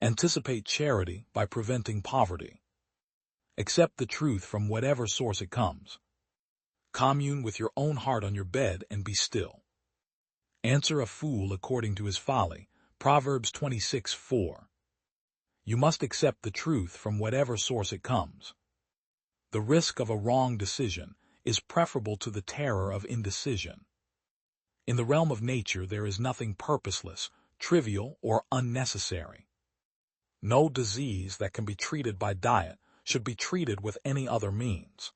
Anticipate charity by preventing poverty. Accept the truth from whatever source it comes. Commune with your own heart on your bed and be still. Answer a fool according to his folly. Proverbs 26:4. You must accept the truth from whatever source it comes. The risk of a wrong decision is preferable to the terror of indecision. In the realm of nature there is nothing purposeless, trivial, or unnecessary. No disease that can be treated by diet should be treated with any other means.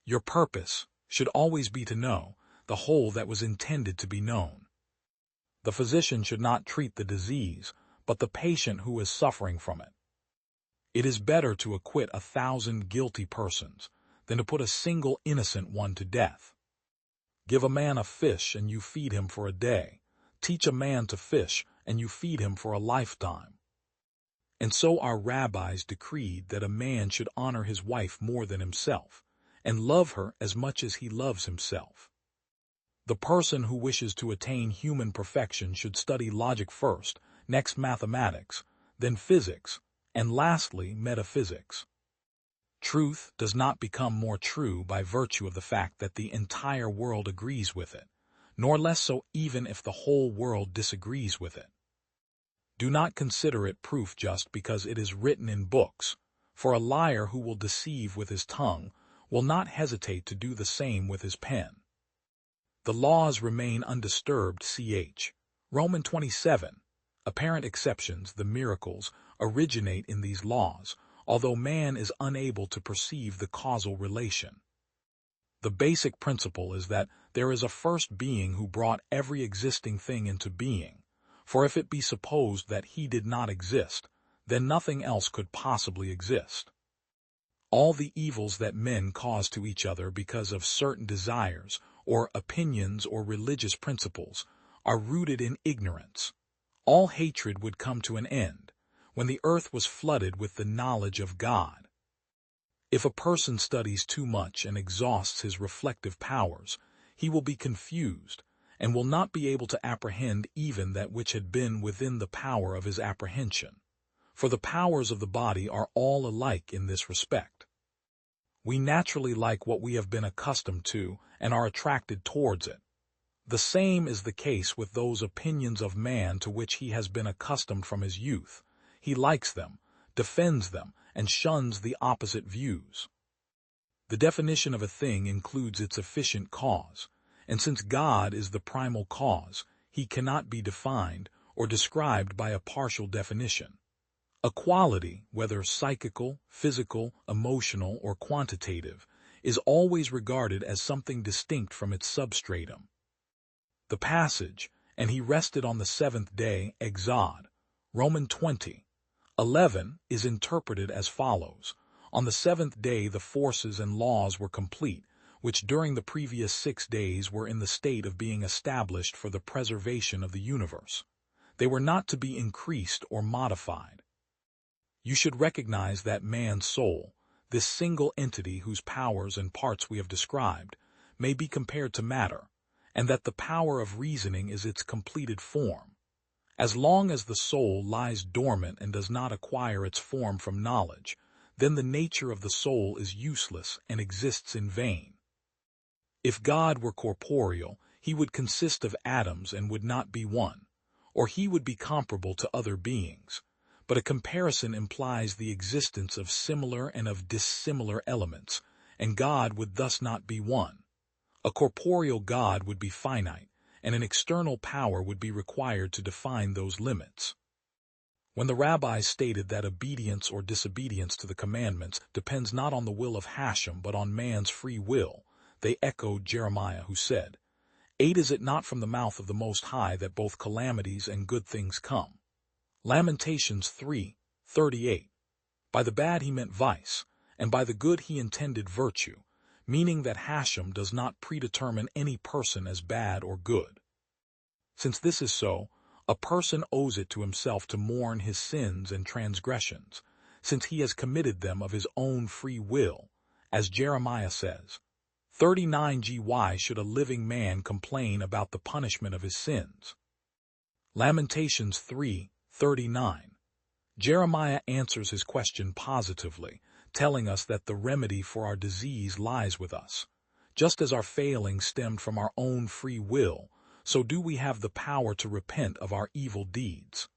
Your purpose should always be to know the whole that was intended to be known. The physician should not treat the disease, but the patient who is suffering from it. It is better to acquit 1,000 guilty persons than to put a single innocent one to death. Give a man a fish and you feed him for a day. Teach a man to fish and you feed him for a lifetime. And so our rabbis decreed that a man should honor his wife more than himself, and love her as much as he loves himself. The person who wishes to attain human perfection should study logic first, next mathematics, then physics, and lastly metaphysics. Truth does not become more true by virtue of the fact that the entire world agrees with it, nor less so even if the whole world disagrees with it. Do not consider it proof just because it is written in books, for a liar who will deceive with his tongue will not hesitate to do the same with his pen. The laws remain undisturbed, ch. Romans 27. Apparent exceptions, the miracles, originate in these laws, although man is unable to perceive the causal relation. The basic principle is that there is a first being who brought every existing thing into being, for if it be supposed that he did not exist, then nothing else could possibly exist. All the evils that men cause to each other because of certain desires, or opinions or religious principles, are rooted in ignorance. All hatred would come to an end when the earth was flooded with the knowledge of God. If a person studies too much and exhausts his reflective powers, he will be confused and will not be able to apprehend even that which had been within the power of his apprehension. For the powers of the body are all alike in this respect. We naturally like what we have been accustomed to and are attracted towards it. The same is the case with those opinions of man to which he has been accustomed from his youth. He likes them, defends them, and shuns the opposite views. The definition of a thing includes its efficient cause, and since God is the primal cause, he cannot be defined or described by a partial definition. A quality, whether psychical, physical, emotional, or quantitative, is always regarded as something distinct from its substratum. The passage, "And he rested on the seventh day," Exod, Romans 20:11, is interpreted as follows: On the seventh day the forces and laws were complete, which during the previous 6 days were in the state of being established for the preservation of the universe. They were not to be increased or modified. You should recognize that man's soul, this single entity whose powers and parts we have described, may be compared to matter, and that the power of reasoning is its completed form. As long as the soul lies dormant and does not acquire its form from knowledge, then the nature of the soul is useless and exists in vain. If God were corporeal, he would consist of atoms and would not be one, or he would be comparable to other beings. But a comparison implies the existence of similar and of dissimilar elements, and God would thus not be one. A corporeal God would be finite, and an external power would be required to define those limits. When the rabbis stated that obedience or disobedience to the commandments depends not on the will of Hashem but on man's free will, they echoed Jeremiah, who said, Is it not from the mouth of the Most High that both calamities and good things come?" Lamentations 3:38. By the bad he meant vice, and by the good he intended virtue, meaning that Hashem does not predetermine any person as bad or good. Since this is so, a person owes it to himself to mourn his sins and transgressions, since he has committed them of his own free will, as Jeremiah says. 39. Why should a living man complain about the punishment of his sins? Lamentations 3:39. Jeremiah answers his question positively, telling us that the remedy for our disease lies with us. Just as our failings stemmed from our own free will, so do we have the power to repent of our evil deeds.